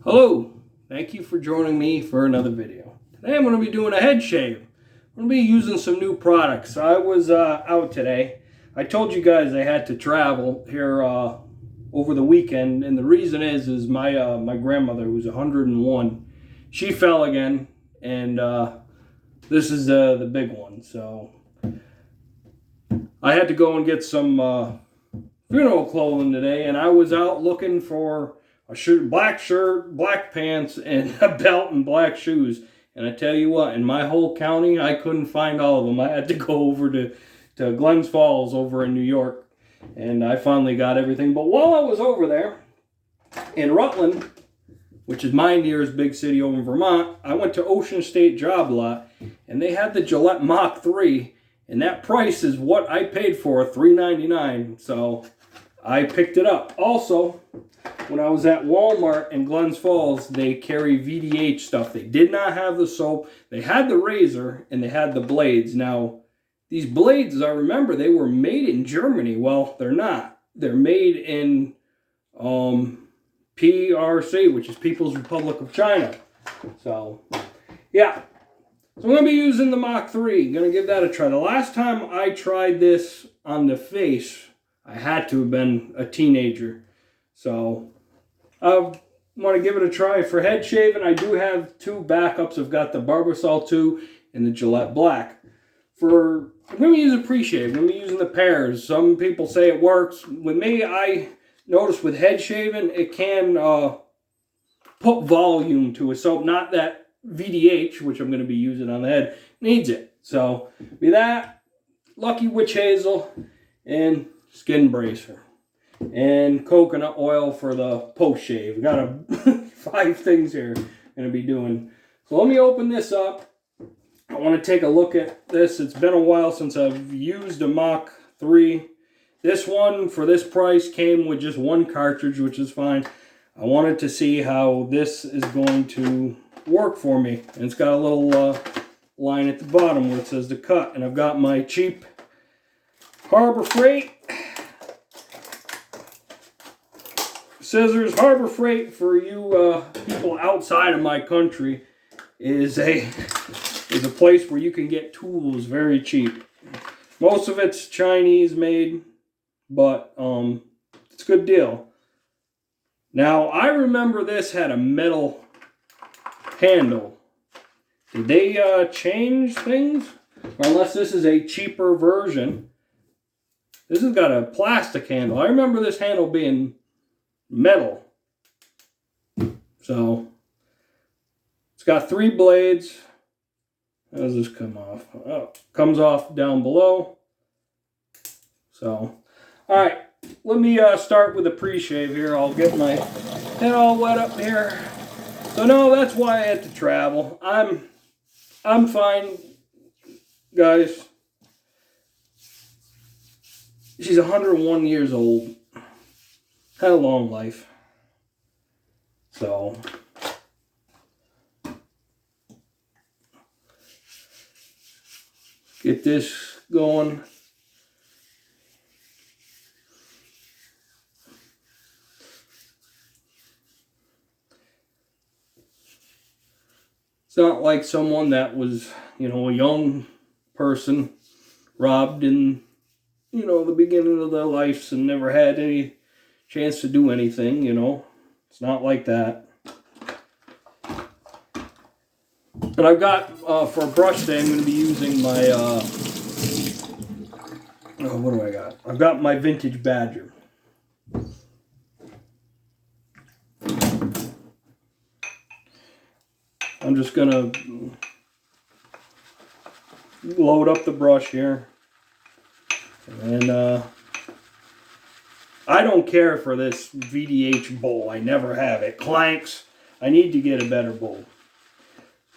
Hello, thank you for joining me for another video. Today I'm going to be doing a head shave. I'm going to be using some new products. I was out today. I told you guys I had to travel here over the weekend, and the reason is my grandmother, who's 101, she fell again, and this is the big one. So I had to go and get some funeral clothing today, and I was out looking for a black shirt, black pants, and a belt and black shoes. And I tell you what, in my whole county, I couldn't find all of them. I had to go over to Glens Falls over in New York, and I finally got everything. But while I was over there in Rutland, which is my nearest big city over in Vermont, I went to Ocean State Job Lot, and they had the Gillette Mach 3, and that price is what I paid for, $3.99. So I picked it up. Also, when I was at Walmart in Glens Falls, they carry VDH stuff. They did not have the soap. They had the razor and they had the blades. Now, these blades, I remember, they were made in Germany. Well, they're not. They're made in PRC, which is People's Republic of China. So, yeah. So I'm going to be using the Mach 3. I'm going to give that a try. The last time I tried this on the face, I had to have been a teenager. So I want to give it a try for head shaving. I do have two backups. I've got the Barbasol 2 and the Gillette Black. I'm going to use a pre-shave. I'm going to be using the pairs. Some people say it works. With me, I notice with head shaving, it can put volume to a soap. Not that VDH, which I'm going to be using on the head, needs it. So be that, Lucky Witch Hazel, and Skin Bracer, and coconut oil for the post shave. We got 5 things here I'm going to be doing. So let me open this up. I want to take a look at this. It's been a while since I've used a Mach 3. This one, for this price, came with just one cartridge, which is fine. I wanted to see how this is going to work for me. And it's got a little line at the bottom where it says to cut. And I've got my cheap Harbor Freight scissors. Harbor Freight, for you people outside of my country, is a place where you can get tools very cheap. Most of it's Chinese made, but it's a good deal. Now, I remember this had a metal handle. Did they change things? Or unless this is a cheaper version. This has got a plastic handle. I remember this handle being metal. So it's got 3 blades. How does this come off? Oh, comes off down below. So, all right, let me start with a pre-shave here. I'll get my head all wet up here. So no, that's why I had to travel. I'm fine, guys. She's 101 years old. Had a long life. So get this going. It's not like someone that was, a young person robbed in, the beginning of their lives and never had any chance to do anything, It's not like that. And I've got, for a brush today, I'm going to be using my, what do I got? I've got my Vintage Badger. I'm just going to load up the brush here. And I don't care for this VDH bowl. I never have. It clanks. I need to get a better bowl,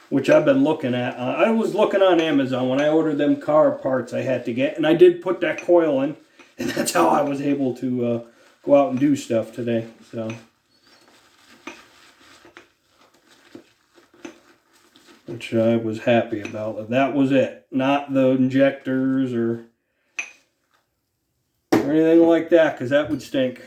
which I've been looking at. I was looking on Amazon when I ordered them car parts I had to get, and I did put that coil in, and that's how I was able to go out and do stuff today. So, which I was happy about. That was it. Not the injectors or anything like that, because that would stink.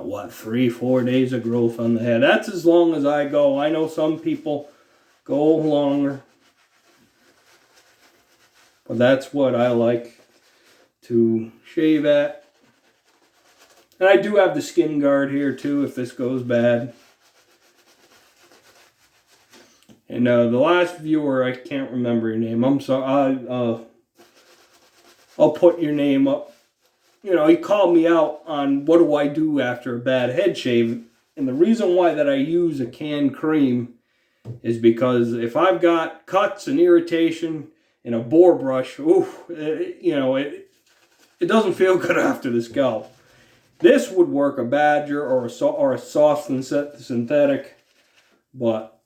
got, what, 3-4 days of growth on the head. That's as long as I go. I know some people go longer, but that's what I like to shave at. And I do have the skin guard here too if this goes bad. And the last viewer, I can't remember your name. I'm sorry. I'll put your name up. You know, he called me out on what do I do after a bad head shave. And the reason why that I use a canned cream is because if I've got cuts and irritation in a boar brush, it doesn't feel good after the scalp. This would work a badger or a soft synthetic, but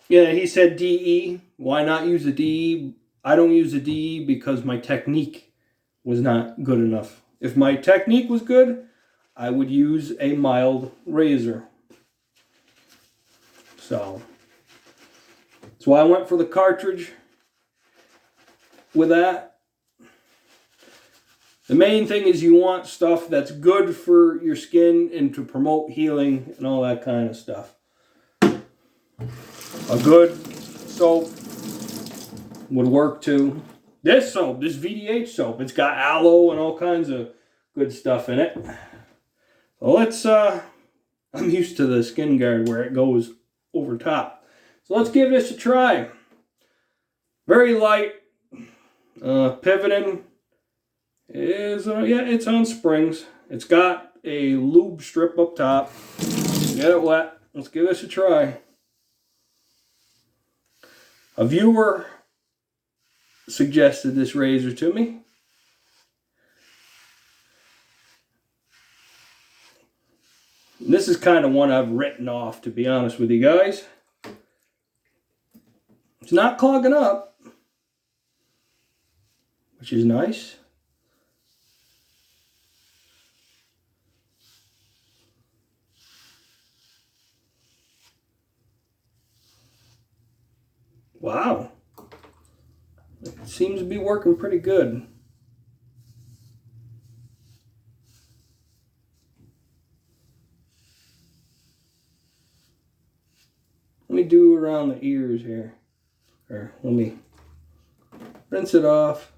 yeah, he said DE. Why not use a DE? I don't use a DE because my technique was not good enough. If my technique was good, I would use a mild razor. So that's why I went for the cartridge with that. The main thing is you want stuff that's good for your skin and to promote healing and all that kind of stuff. A good soap would work too. This soap, this VDH soap, it's got aloe and all kinds of good stuff in it. So let's, I'm used to the skin guard where it goes over top. So let's give this a try. Very light. Pivoting is, yeah, it's on springs. It's got a lube strip up top. Get it wet. Let's give this a try. A viewer suggested this razor to me. And this is kind of one I've written off, to be honest with you guys. It's not clogging up, which is nice. Wow. It seems to be working pretty good. Let me do around the ears here. Or let me rinse it off.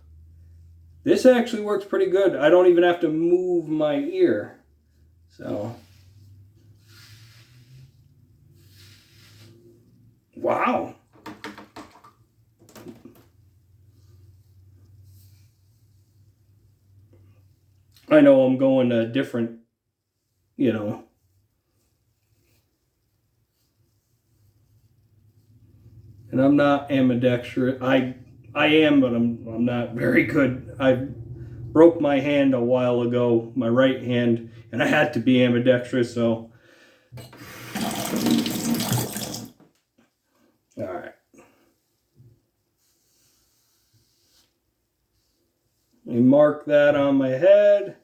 This actually works pretty good. I don't even have to move my ear. So, wow. I know I'm going a different, you know. And I'm not ambidextrous. I am, but I'm not very good. I broke my hand a while ago, my right hand, and I had to be ambidextrous, so. All right. Let me mark that on my head.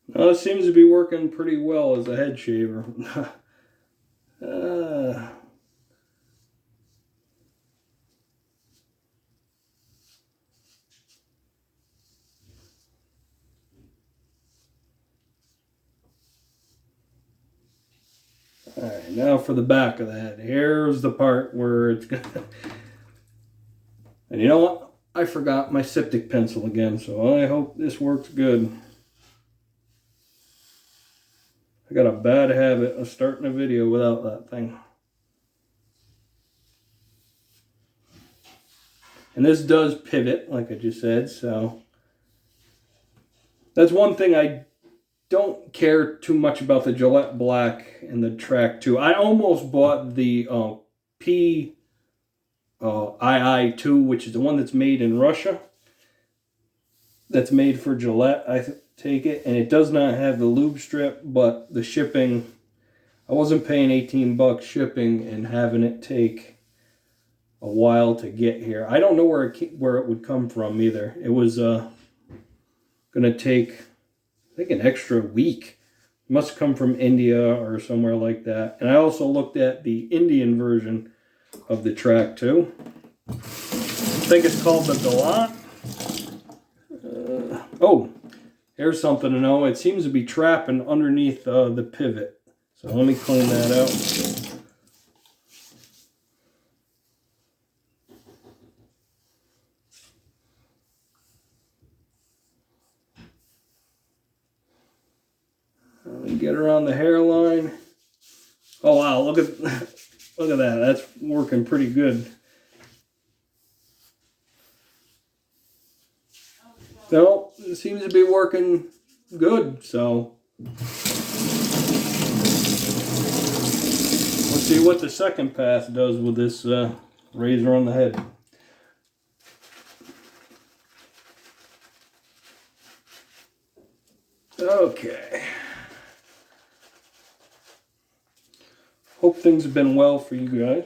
Well, it seems to be working pretty well as a head shaver. Alright, now for the back of the head. Here's the part where it's gonna... And you know what? I forgot my Septic pencil again, so I hope this works good. I got a bad habit of starting a video without that thing. And this does pivot, like I just said, so... That's one thing I don't care too much about the Gillette Black and the Track 2. I almost bought the II2, which is the one that's made in Russia. That's made for Gillette, I take it. And it does not have the lube strip, but the shipping, I wasn't paying 18 bucks shipping and having it take a while to get here. I don't know where it would come from either. It was gonna take, I think, an extra week. It must come from India or somewhere like that. And I also looked at the Indian version of the track too. I think it's called the Gillette. Oh, here's something to know. It seems to be trapping underneath the pivot. So let me clean that out. Get around the hairline. Oh wow, look at that. That's working pretty good. So it seems to be working good. So let's see what the second pass does with this razor on the head. Okay. Hope things have been well for you guys.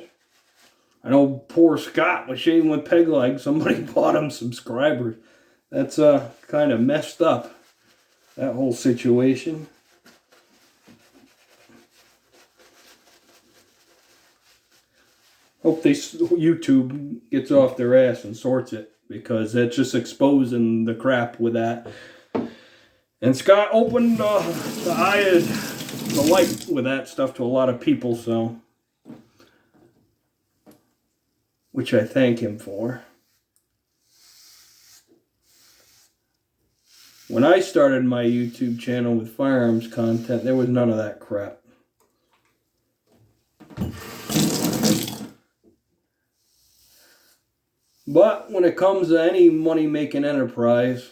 I know poor Scott was shaving with peg leg. Somebody bought him subscribers. That's kind of messed up, that whole situation. Hope YouTube gets off their ass and sorts it, because that's just exposing the crap with that. And Scott opened the light with that stuff to a lot of people, so, which I thank him for. When I started my YouTube channel with firearms content, there was none of that crap. But when it comes to any money-making enterprise,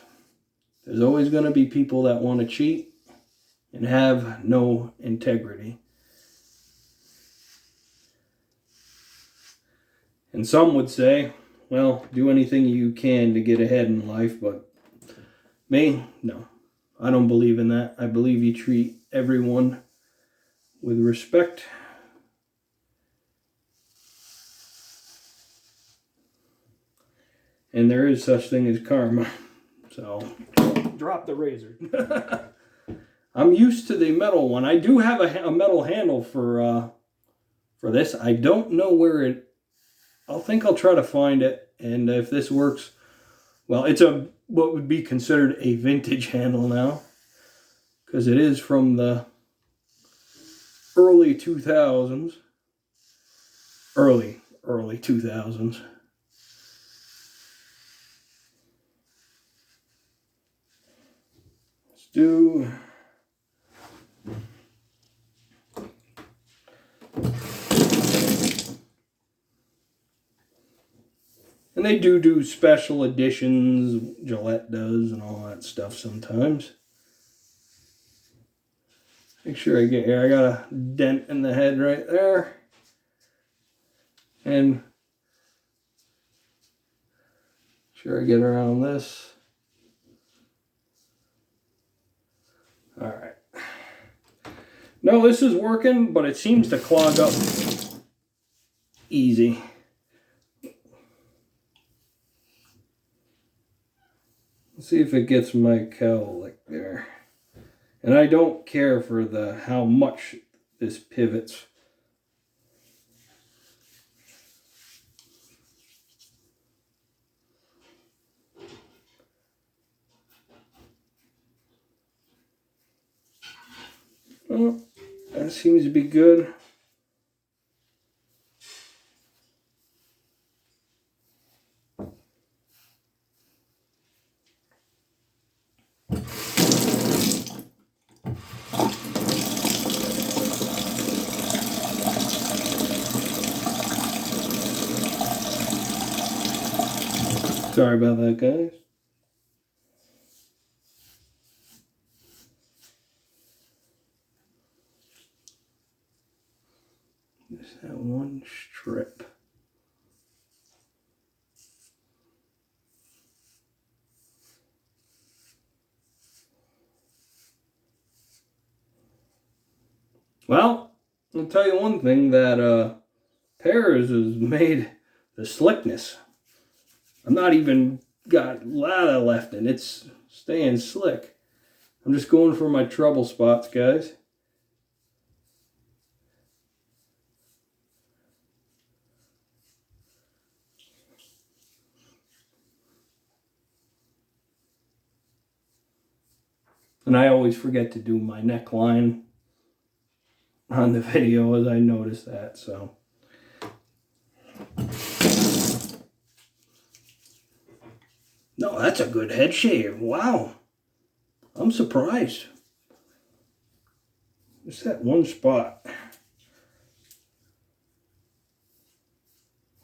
there's always going to be people that want to cheat and have no integrity. And some would say, well, do anything you can to get ahead in life, but me, no. I don't believe in that. I believe you treat everyone with respect. And there is such thing as karma. So, drop the razor. I'm used to the metal one. I do have a metal handle for this. I don't know where it... I'll try to find it. And if this works... Well, it's what would be considered a vintage handle now. Because it is from the early 2000s. Early 2000s. Let's do... And they do special editions, Gillette does, and all that stuff sometimes. Make sure I get here. I got a dent in the head right there. And sure I get around this. Alright. No, this is working, but it seems to clog up easy. Let's see if it gets my cowlick there. And I don't care for how much this pivots. Well, that seems to be good. Sorry about that, guys. Just that one strip. Well, I'll tell you one thing, that Pears has made the slickness. I'm not even got lather left and it's staying slick. I'm just going for my trouble spots, guys. And I always forget to do my neckline on the video, as I noticed that, so. No, that's a good head shave. Wow. I'm surprised. Just that one spot.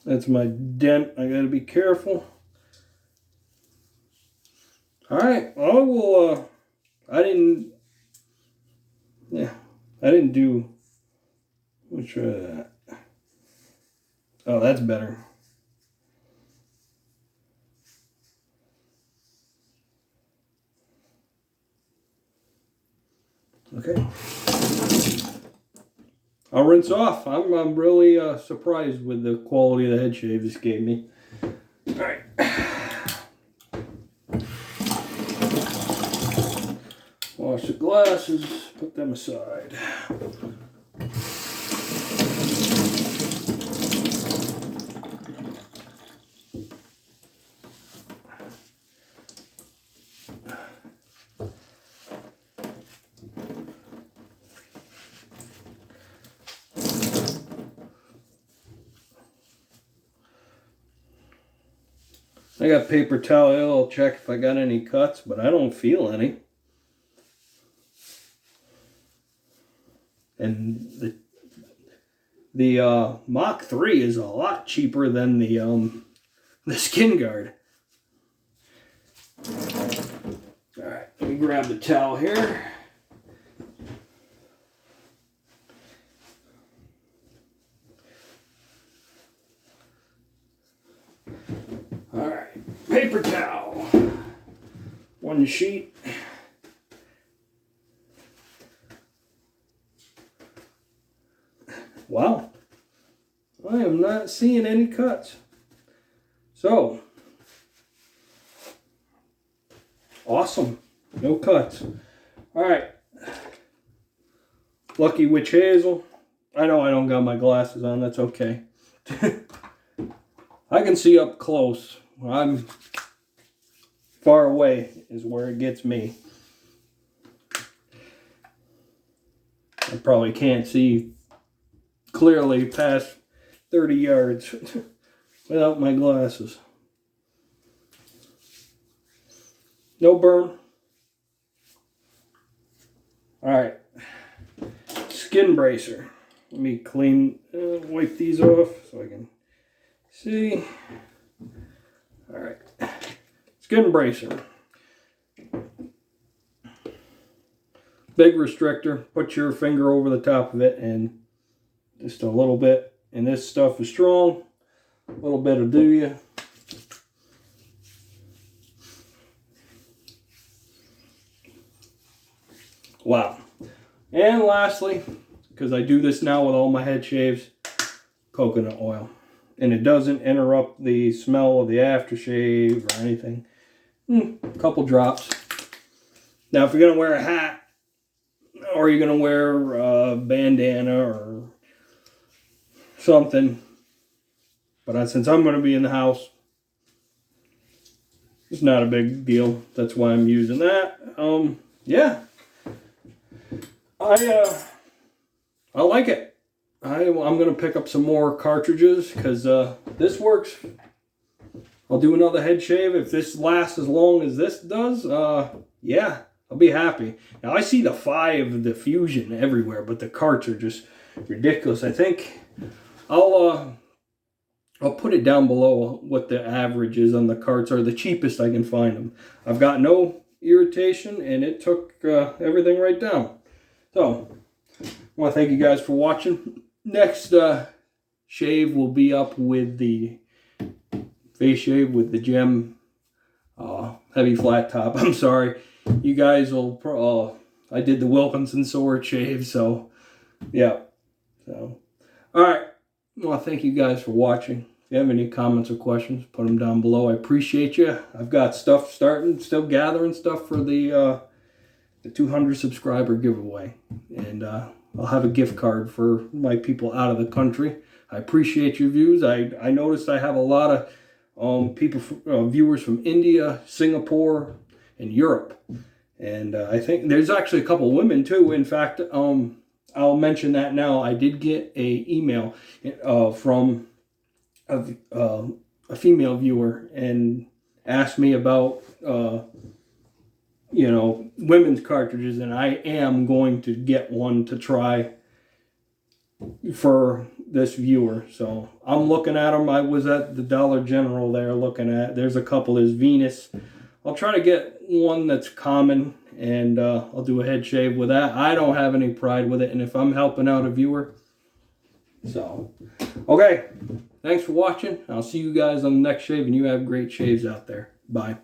That's my dent. I gotta be careful. Alright, I will, I didn't do, which, oh, that's better. Okay. I'll rinse off. I'm really surprised with the quality of the head shave this gave me. Alright. Wash the glasses, put them aside. I got paper towel. I'll check if I got any cuts, but I don't feel any. And the Mach 3 is a lot cheaper than the Skin Guard. All right, let me grab the towel here. All right, paper towel, one sheet. Wow, I am not seeing any cuts. So, awesome, no cuts. All right, Lucky Witch Hazel. I know I don't got my glasses on, that's okay. I can see up close. I'm far away is where it gets me. I probably can't see clearly past 30 yards without my glasses. No burn. Alright. Skin bracer. Let me wipe these off so I can see. Alright. Skin bracer. Big restrictor. Put your finger over the top of it and just a little bit. And this stuff is strong. A little bit will do you. Wow. And lastly, because I do this now with all my head shaves, coconut oil. And it doesn't interrupt the smell of the aftershave or anything. A couple drops. Now if you're going to wear a hat, or you're going to wear a bandana or something, but since I'm going to be in the house, it's not a big deal. That's why I'm using that. Yeah. I like it. I'm going to pick up some more cartridges because this works. I'll do another head shave. If this lasts as long as this does, yeah, I'll be happy. Now, I see the 5 diffusion everywhere, but the carts are just ridiculous. I think I'll put it down below what the average is on the carts, or the cheapest I can find them. I've got no irritation, and it took everything right down. So, I want to thank you guys for watching. Next shave will be up with the face shave with the gem heavy flat top. I'm sorry. You guys will, I did the Wilkinson sword shave, so, yeah. So, alright. I want to thank you guys for watching. If you have any comments or questions, put them down below. I appreciate you. I've got stuff starting, still gathering stuff for the 200 subscriber giveaway. And I'll have a gift card for my people out of the country. I appreciate your views. I noticed I have a lot of people, viewers from India, Singapore, and Europe. And I think there's actually a couple women too. In fact, I'll mention that now. I did get a email from a female viewer and asked me about you know, women's cartridges, and I am going to get one to try for this viewer. So I'm looking at them. I was at the Dollar General there looking at, there's a couple. There's Venus. I'll try to get one that's common, and I'll do a head shave with that. I don't have any pride with it, and if I'm helping out a viewer, so okay, thanks for watching. I'll see you guys on the next shave, and you have great shaves out there. Bye.